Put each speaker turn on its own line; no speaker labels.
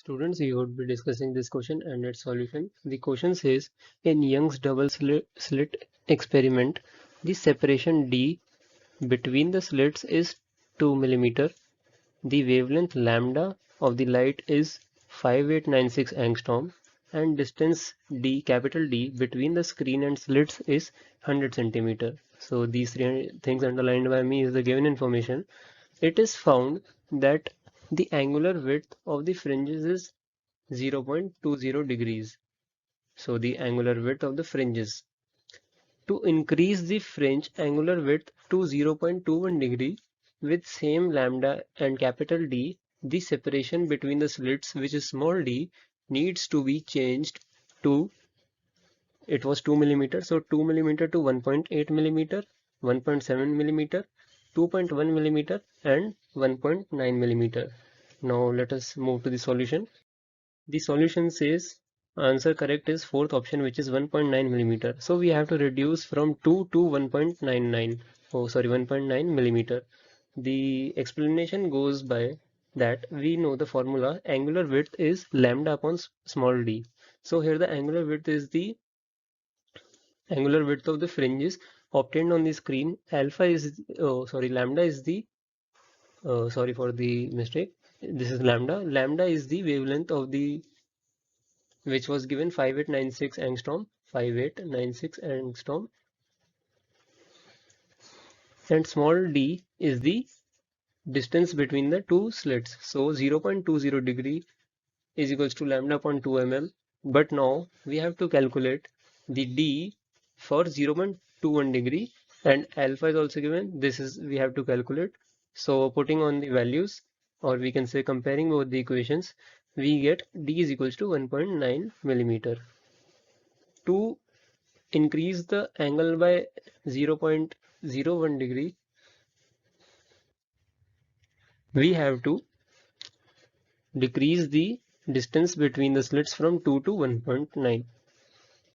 Students, we would be discussing this question and its solution. The question says, in Young's double slit experiment, the separation d between the slits is 2 mm. The wavelength lambda of the light is 5896 angstrom, and distance d, capital D, between the screen and slits is 100 centimeter. So these three things underlined by me is the given information. It is found that the angular width of the fringes is 0.20 degrees. So the angular width of the fringes. To increase the fringe angular width to 0.21 degree with same lambda and capital D, the separation between the slits, which is small d, needs to be changed to, it was 2 millimeter, so 2 millimeter to 1.8 millimeter, 1.7 millimeter, 2.1 millimeter, and 1.9 millimeter. Now let us move to the solution. The solution says answer correct is fourth option, which is 1.9 millimeter. So we have to reduce from 2 to 1.99. Oh, sorry, 1.9 millimeter. The explanation goes by that we know the formula angular width is lambda upon small d. So here the angular width is the angular width of the fringes obtained on the screen. Alpha is, oh, sorry, lambda is the, sorry for the mistake. This is lambda. Lambda is the wavelength of the, which was given 5896 angstrom, 5896 angstrom, and small d is the distance between the two slits. So 0.20 degree is equals to lambda upon 2 mm. But now we have to calculate the d for 0.21 degree, and alpha is also given. This is we have to calculate. So putting on the values, or we can say comparing both the equations, we get d is equals to 1.9 millimeter. To increase the angle by 0.01 degree, we have to decrease the distance between the slits from 2 to 1.9.